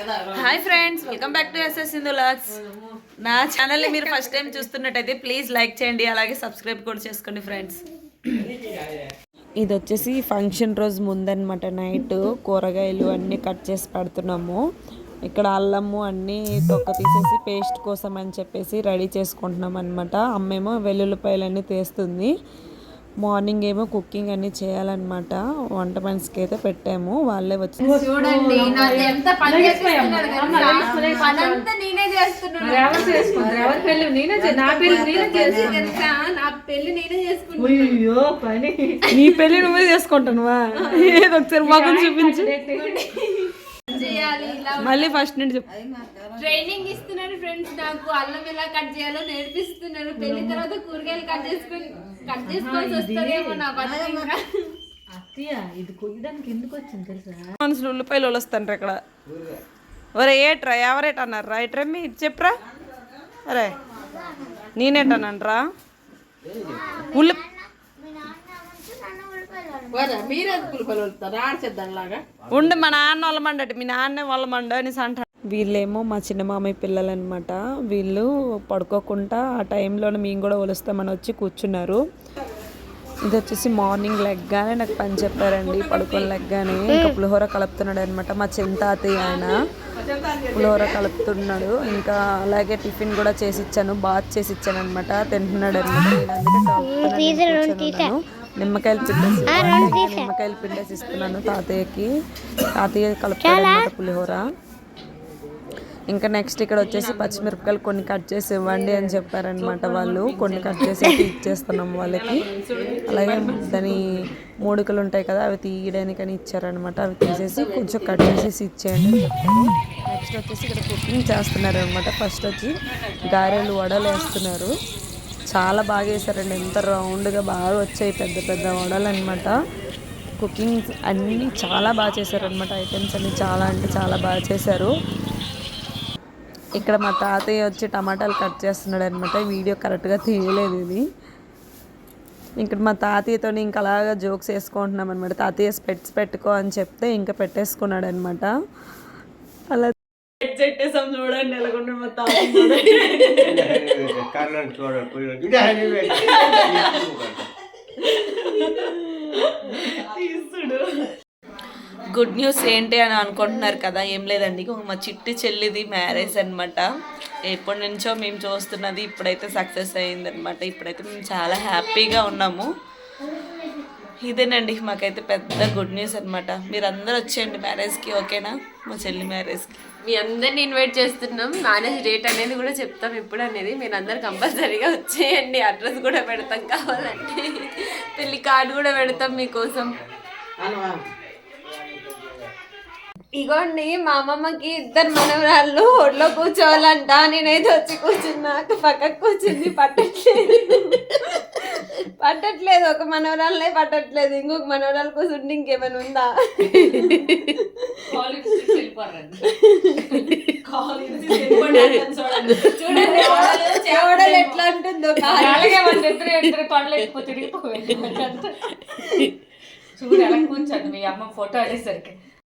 Hi friends, welcome back to SS Sindhu vlogs. నా ఛానల్ని మీరు ఫస్ట్ టైం చూస్తున్నట్టయితే ప్లీజ్ లైక్ చేయండి, అలాగే సబ్స్క్రైబ్ కూడా చేసుకోండి ఫ్రెండ్స్. ఇది వచ్చేసి ఫంక్షన్ రోజు ముందనమాట. నైట్ కూరగాయలు అన్నీ కట్ చేసి పెడుతున్నాము. ఇక్కడ అల్లము అన్నీ తొక్క తీసేసి పేస్ట్ కోసం అని చెప్పేసి రెడీ చేసుకుంటున్నాం అనమాట. అమ్మేమో వెల్లుల్లిపాయలన్నీ తీస్తుంది. మార్నింగ్ ఏమో కుకింగ్ అన్ని చేయాలన్నమాట. వంట మనిషికి అయితే పెట్టాము, వాళ్ళే వచ్చి చూడండి నీ పెళ్లి నువ్వే చేసుకుంటానువా? ఏదో ఒకసారి మొఖం చూపించు. మళ్ళీ ఫస్ట్ నుండి చెప్పు. ట్రైనింగ్ ఇస్తున్నారు ఫ్రెండ్స్, నాకు అల్లం ఎలా కట్ చేయాలో నేర్పిస్తున్నారు. పెళ్లి తర్వాత కూరగాయలు కట్ చేసుకోవాల్సి వస్తారేమో నా బతుకు. ఇది కొయ్యడానికి ఎందుకు వచ్చింది తెలుసా? మనుషులు ఉల్లిపాయలు వస్తాండ్రు ఇక్కడ. ఒరే ఏట్రా, ఎవరేట అన్నారు రా? ఇట్రమ్మి ఇటు చెప్పరా. అరే నేనేటన్నానరా? ఉల్లి ఉండు, మా నాన్న వాళ్ళమండటి, మీ నాన్నే వాళ్ళమండ అనేసి అంటారు. వీళ్ళేమో మా చిన్న మామయ్య పిల్లలు అనమాట. వీళ్ళు పడుకోకుండా ఆ టైంలోనే మేము కూడా ఒలుస్తామని వచ్చి కూర్చున్నారు. ఇది వచ్చేసి మార్నింగ్ లెగ్గానే నాకు పని చెప్పారండి. పడుకొని లెగ్గానే ఇంకా పులిహోర కలుపుతున్నాడు అనమాట. మా చింతాతయ్య ఆయన పులిహోర కలుపుతున్నాడు. ఇంకా అలాగే టిఫిన్ కూడా చేసి ఇచ్చాను, బాత్ చేసి ఇచ్చాను అనమాట. తింటున్నాడు అనమాట. నిమ్మకాయలు పిండేసి ఇస్తున్నాను తాతయ్యకి. తాతయ్య కలుపుతాడు అనమాట పులిహోర. ఇంకా నెక్స్ట్ ఇక్కడ వచ్చేసి పచ్చిమిరపకాయలు కొన్ని కట్ చేసి ఇవ్వండి అని చెప్పారనమాట వాళ్ళు. కొన్ని కట్ చేసి ఇచ్చేస్తున్నాం వాళ్ళకి. అలాగే దాని మూడుకలు ఉంటాయి కదా, అవి తీయడానికని ఇచ్చారనమాట. అవి తీసేసి కొంచెం కట్ చేసేసి ఇచ్చేయండి అని చెప్పారు. నెక్స్ట్ వచ్చేసి ఇక్కడ కుకింగ్ చేస్తున్నారు అనమాట. ఫస్ట్ వచ్చి గారెలు వడలు వేస్తున్నారు. చాలా బాగా వేసారండి, ఎంత రౌండ్గా బాగా వచ్చాయి, పెద్ద పెద్ద వడలు అనమాట. కుకింగ్ అన్నీ చాలా బాగా చేశారనమాట. ఐటమ్స్ అన్నీ చాలా అంటే చాలా బాగా చేశారు. ఇక్కడ మా తాతయ్య వచ్చి టమాటాలు కట్ చేస్తున్నాడు అనమాట. వీడియో కరెక్ట్గా తీయలేదు ఇది. ఇక్కడ మా తాతయ్యతో ఇంకా అలాగా జోక్స్ వేసుకుంటున్నాం అనమాట. తాతయ్య స్పెట్స్ పెట్టుకో అని చెప్తే ఇంకా పెట్టేసుకున్నాడు అనమాట. అలా పెట్టేసాం చూడండి ఎలాగుంటాడు మా తాతయ్య. గుడ్ న్యూస్ ఏంటి అని అనుకుంటున్నారు కదా, ఏం లేదండి. మా చిట్టి చెల్లిది మ్యారేజ్ అనమాట. ఎప్పటి నుంచో మేము చూస్తున్నది ఇప్పుడైతే సక్సెస్ అయ్యిందనమాట. ఇప్పుడైతే మేము చాలా హ్యాపీగా ఉన్నాము. ఇదేనండి మాకైతే పెద్ద గుడ్ న్యూస్ అనమాట. మీరు అందరూ వచ్చేయండి మ్యారేజ్కి, ఓకేనా? మా చెల్లి మ్యారేజ్కి మీ అందరిని ఇన్వైట్ చేస్తున్నాం. మ్యారేజ్ డేట్ అనేది కూడా చెప్తాం ఎప్పుడు అనేది. మీరు అందరు కంపల్సరీగా వచ్చేయండి. అడ్రస్ కూడా పెడతాం, కావాలంటే పెళ్లి కార్డు కూడా పెడతాం మీకోసం. ఇగోండి, మా అమ్మమ్మకి ఇద్దరు మనవరాళ్ళు ఒళ్ళో కూర్చోవాలంట. నేనైతే వచ్చి కూర్చున్నా, పక్కకు కూర్చుంది. పట్టట్లేదు ఒక మనవరాలే పట్టట్లేదు. ఇంకొక మనవరాలు కూర్చుంటే ఇంకేమైనా ఉందా? చూడండి ఎట్లా అంటుందో. చూడు ఎలా కూర్చోండి మీ అమ్మ ఫోటో అనేసరికి.